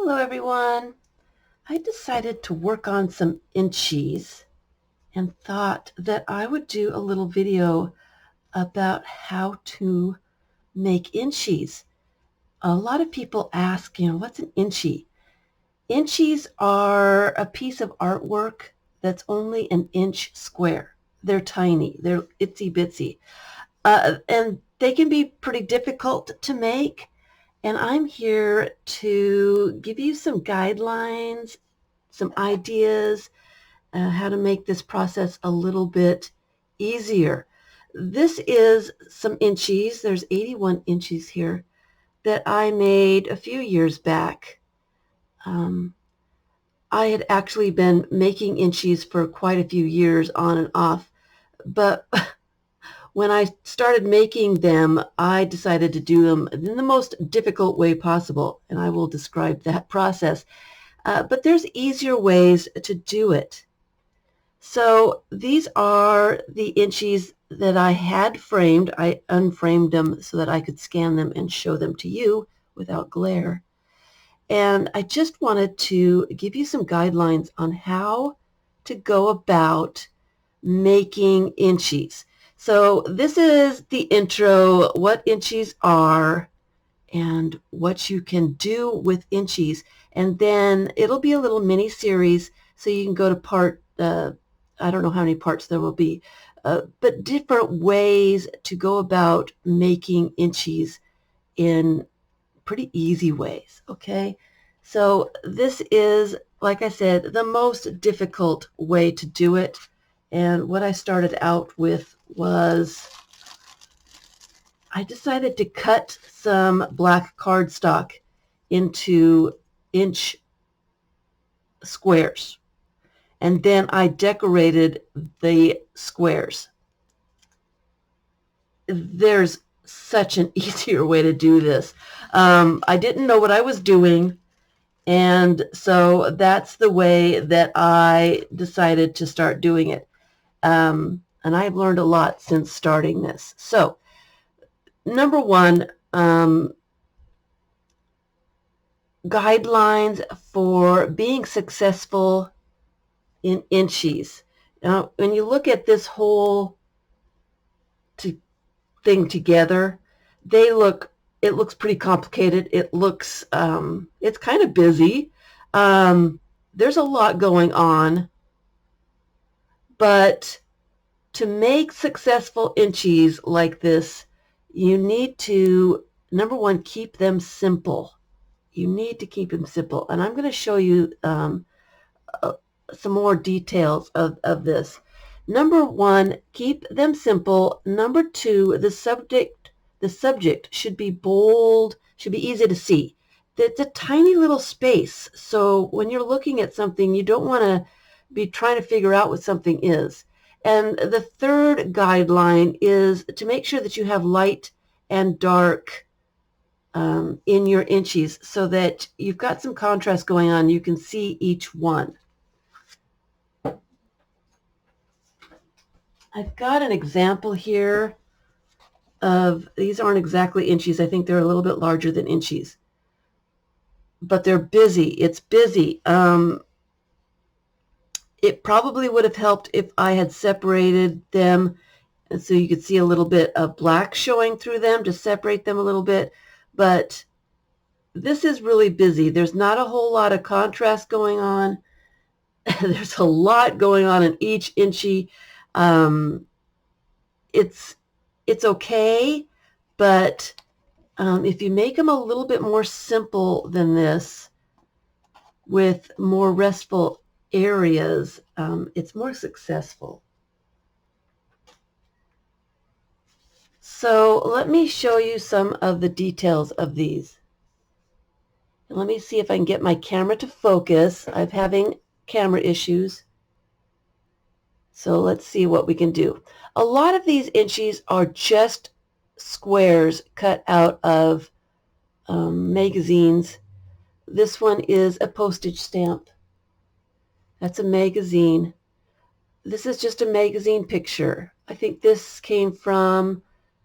Hello everyone. I decided to work on some Inchies and thought that I would do a little video about how to make Inchies. A lot of people ask, what's an Inchie? Inchies are a piece of artwork that's only an inch square. They're tiny. They're itsy bitsy. And they can be pretty difficult to make. And I'm here to give you some guidelines, some ideas, how to make this process a little bit easier. This is some Inchies. There's 81 Inchies here that I made a few years back. I had actually been making Inchies for quite a few years on and off, but when I started making them, I decided to do them in the most difficult way possible, and I will describe that process. But there's easier ways to do it. So these are the Inchies that I had framed. I unframed them so that I could scan them and show them to you without glare. And I just wanted to give you some guidelines on how to go about making Inchies. So this is the intro, what Inchies are and what you can do with Inchies. And then it'll be a little mini series so you can go to part, I don't know how many parts there will be, but different ways to go about making Inchies in pretty easy ways, okay? So this is, like I said, the most difficult way to do it. And what I started out with was I decided to cut some black cardstock into inch squares. And then I decorated the squares. There's such an easier way to do this. I didn't know what I was doing, and so that's the way that I decided to start doing it. And I've learned a lot since starting this. So, number one, guidelines for being successful in Inchies. Now, when you look at this whole thing together, it looks pretty complicated. It looks, it's kind of busy. There's a lot going on, but to make successful Inchies like this, you need to, number one, keep them simple. You need to keep them simple. And I'm going to show you some more details of this. Number one, keep them simple. Number two, the subject should be bold, should be easy to see. It's a tiny little space, so when you're looking at something, you don't want to be trying to figure out what something is. And the third guideline is to make sure that you have light and dark in your Inchies so that you've got some contrast going on. You can see each one. I've got an example here of, these aren't exactly Inchies. I think they're a little bit larger than Inchies. But they're busy. It's busy. It probably would have helped if I had separated them and so you could see a little bit of black showing through them to separate them a little bit. But this is really busy. There's not a whole lot of contrast going on. There's a lot going on in each Inchie. It's okay, but if you make them a little bit more simple than this with more restful areas, it's more successful. So let me show you some of the details of these. And let me see if I can get my camera to focus. I'm having camera issues. So let's see what we can do. A lot of these Inchies are just squares cut out of magazines. This one is a postage stamp. That's a magazine. This is just a magazine picture. I think this came from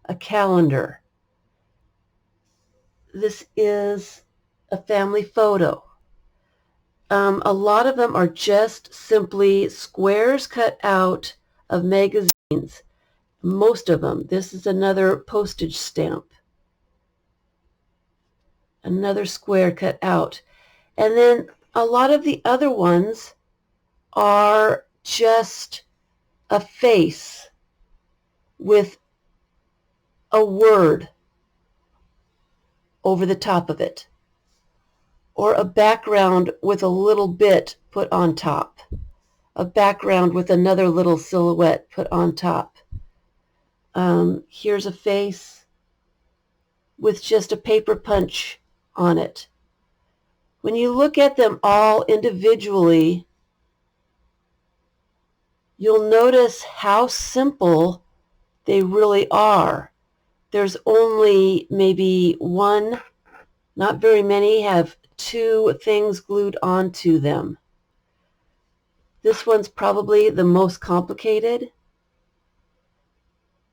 a calendar. This is a family photo. a lot of them are just simply squares cut out of magazines. Most of them. This is another postage stamp. Another square cut out. And then a lot of the other ones are just a face with a word over the top of it, or a background with a little bit put on top, a background with another little silhouette put on top. Here's a face with just a paper punch on it. When you look at them all individually, you'll notice how simple they really are. There's only maybe one, not very many, have two things glued onto them. This one's probably the most complicated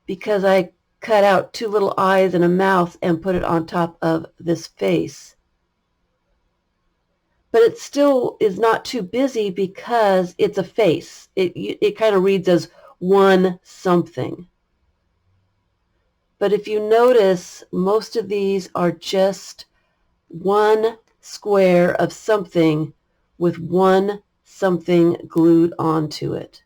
because I cut out two little eyes and a mouth and put it on top of this face. But it still is not too busy because it's a face. It kind of reads as one something. But if you notice, most of these are just one square of something with one something glued onto it.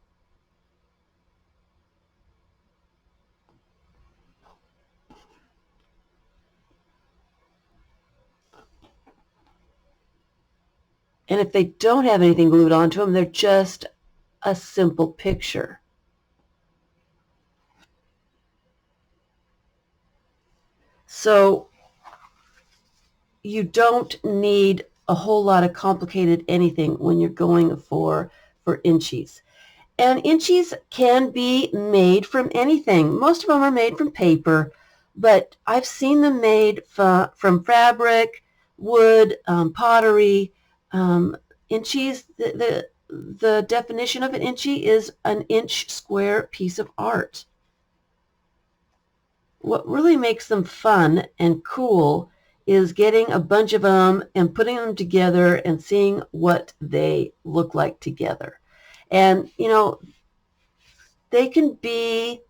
And if they don't have anything glued onto them, they're just a simple picture. So you don't need a whole lot of complicated anything when you're going for Inchies. And Inchies can be made from anything. Most of them are made from paper, but I've seen them made from fabric, wood, pottery. Inchies, the definition of an Inchie is an inch square piece of art. What really makes them fun and cool is getting a bunch of them and putting them together and seeing what they look like together. And, you know, they can be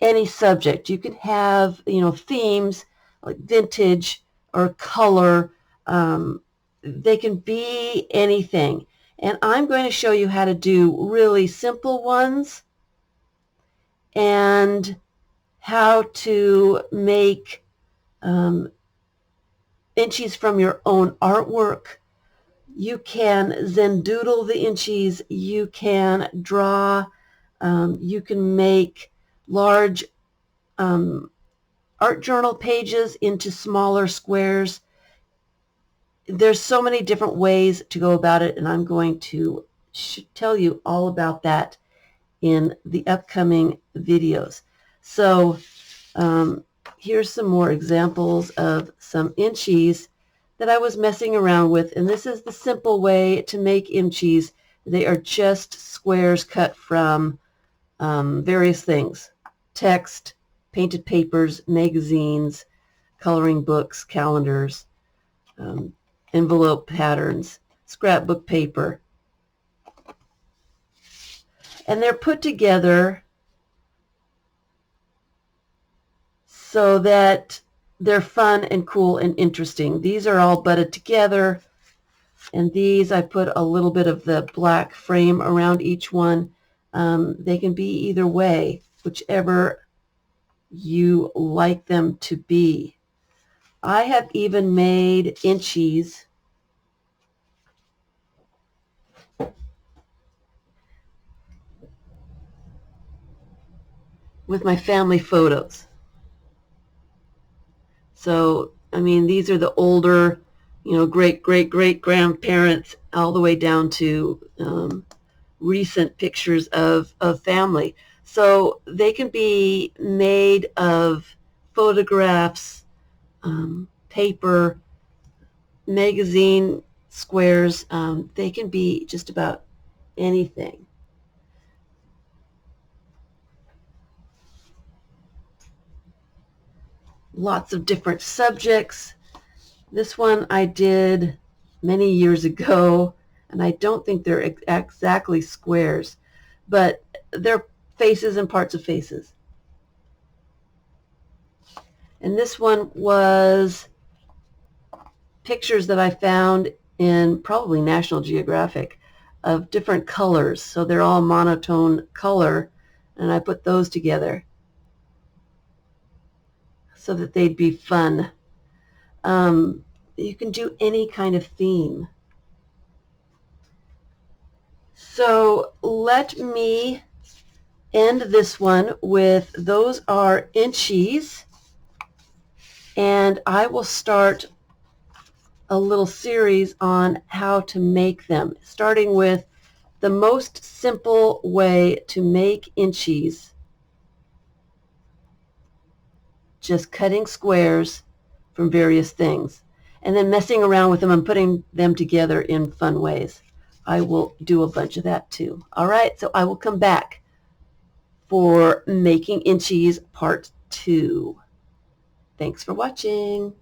any subject. You can have, you know, themes like vintage or color. They can be anything. And I'm going to show you how to do really simple ones and how to make Inchies from your own artwork. You can Zendoodle the Inchies. You can draw. You can make large art journal pages into smaller squares. There's so many different ways to go about it, and I'm going to tell you all about that in the upcoming videos. So here's some more examples of some Inchies that I was messing around with, and this is the simple way to make Inchies. They are just squares cut from various things: text, painted papers, magazines, coloring books, calendars, envelope patterns, scrapbook paper. And they're put together so that they're fun and cool and interesting. These are all butted together, and these I put a little bit of the black frame around each one. They can be either way, whichever you like them to be. I have even made Inchies with my family photos. So, I mean, these are the older, you know, great-great-great-grandparents all the way down to recent pictures of family. So they can be made of photographs, paper, magazine squares. They can be just about anything. Lots of different subjects. This one I did many years ago. And I don't think they're exactly squares, but they're faces and parts of faces. And this one was pictures that I found in probably National Geographic of different colors. So they're all monotone color, and I put those together so that they'd be fun. You can do any kind of theme. So let me end this one with those are Inchies, and I will start a little series on how to make them, starting with the most simple way to make Inchies, just cutting squares from various things, and then messing around with them and putting them together in fun ways. I will do a bunch of that too. All right, so I will come back for making Inchies Part 2. Thanks for watching.